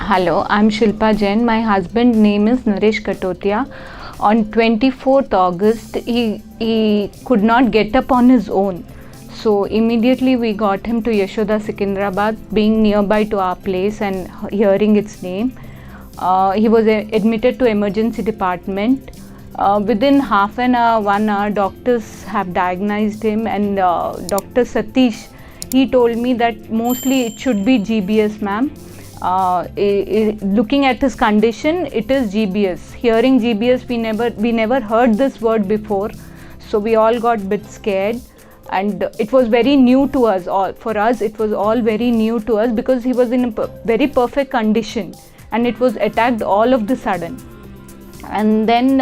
Hello, I'm Shilpa Jain. My husband's name is Naresh Katotia. On 24th August, he could not get up on his own. So immediately we got him to Yashoda, Secunderabad, being nearby to our place and hearing its name. He was admitted to emergency department. Within half an hour, 1 hour, doctors have diagnosed him, and Dr. Satish, he told me that mostly it should be GBS, ma'am. Looking at his condition, it is GBS. Hearing GBS, we never heard this word before, so we all got a bit scared, and it was very new to us. For us, it was all very new to us because he was in a very perfect condition, and it was attacked all of the sudden. And then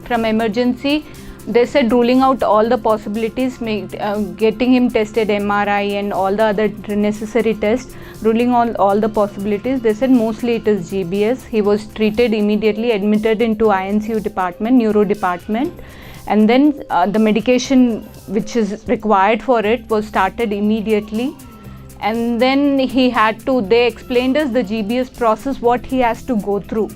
from emergency, they said ruling out all the possibilities, getting him tested MRI and all the other necessary tests, ruling all the possibilities. They said mostly it is GBS. He was treated immediately, admitted into INCU department, neuro department, and then the medication which is required for it was started immediately. And then they explained us the GBS process, what he has to go through,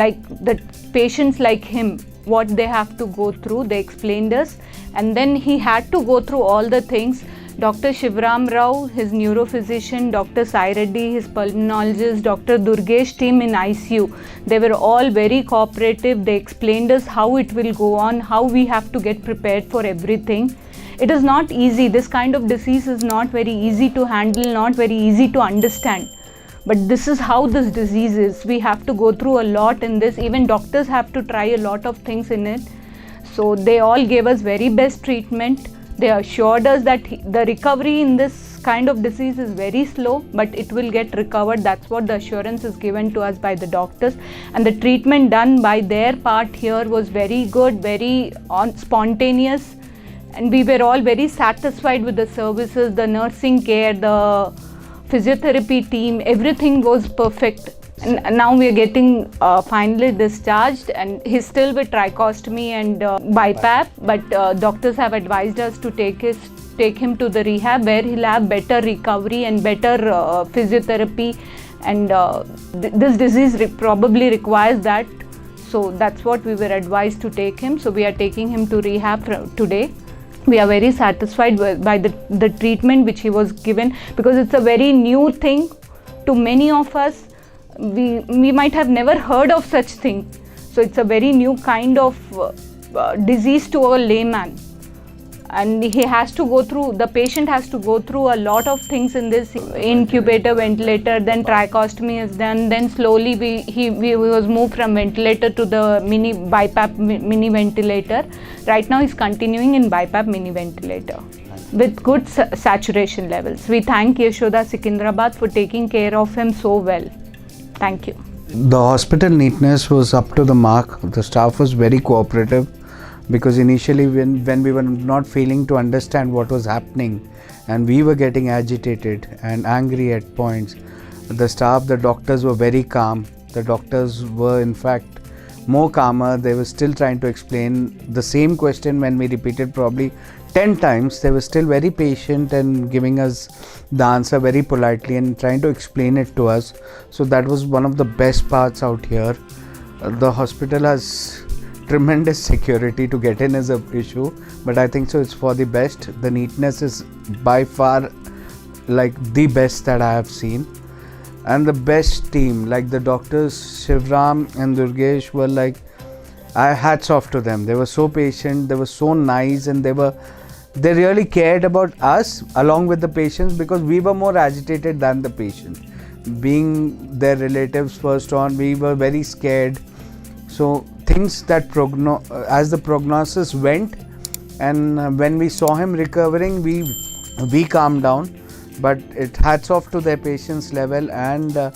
like the patients like him, what they have to go through. They explained us, and then he had to go through all the things. Dr. Shivaram Rao, his neurophysician, Dr. Sai Reddy, his pulmonologist, Dr. Durgesh team in ICU, they were all very cooperative. They explained us how it will go on, how we have to get prepared for everything. It is not easy. This kind of disease is not very easy to handle, not very easy to understand. But this is how this disease is. We have to go through a lot in this. Even doctors have to try a lot of things in it. So they all gave us very best treatment. They assured us that the recovery in this kind of disease is very slow, but it will get recovered. That's what the assurance is given to us by the doctors. And the treatment done by their part here was very good, very spontaneous. And we were all very satisfied with the services, the nursing care, the physiotherapy team, everything was perfect. And now we are getting finally discharged, and he's still with trichostomy and BiPAP, but doctors have advised us to take him to the rehab where he'll have better recovery and better physiotherapy, and this disease probably requires that. So that's what we were advised to take him. So we are taking him to rehab today. We are very satisfied by the treatment which he was given, because it's a very new thing to many of us. We might have never heard of such thing. So it's a very new kind of disease to a layman. And the patient has to go through a lot of things in this incubator, ventilator, then trichostomy is done, then slowly he was moved from ventilator to the mini BiPAP mini ventilator. Right now he's continuing in BiPAP mini ventilator with good saturation levels. We thank Yashoda, Secunderabad for taking care of him so well. Thank you. The hospital neatness was up to the mark. The staff was very cooperative, because initially when we were not failing to understand what was happening and we were getting agitated and angry at points, the staff, the doctors were very calm. The doctors were in fact more calmer. They were still trying to explain the same question when we repeated probably 10 times. They were still very patient and giving us the answer very politely and trying to explain it to us. So that was one of the best parts out here. The hospital has tremendous security. To get in is an issue, but I think so it's for the best. The neatness is by far like the best that I have seen, and the best team, like the doctors Shivaram and Durgesh were like, hats off to them. They were so patient, they were so nice, and they really cared about us along with the patients, because we were more agitated than the patient. Being their relatives first on, we were very scared. So things that as the prognosis went, and when we saw him recovering, we calmed down. But it hats off to their patience level, and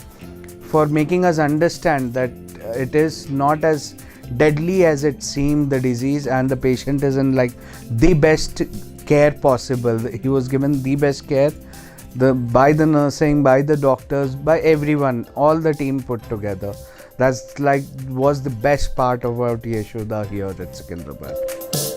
for making us understand that it is not as deadly as it seemed, the disease, and the patient is in like the best care possible. He was given the best care by the nursing, by the doctors, by everyone, all the team put together. That's was the best part about Yashoda here at Secunderabad.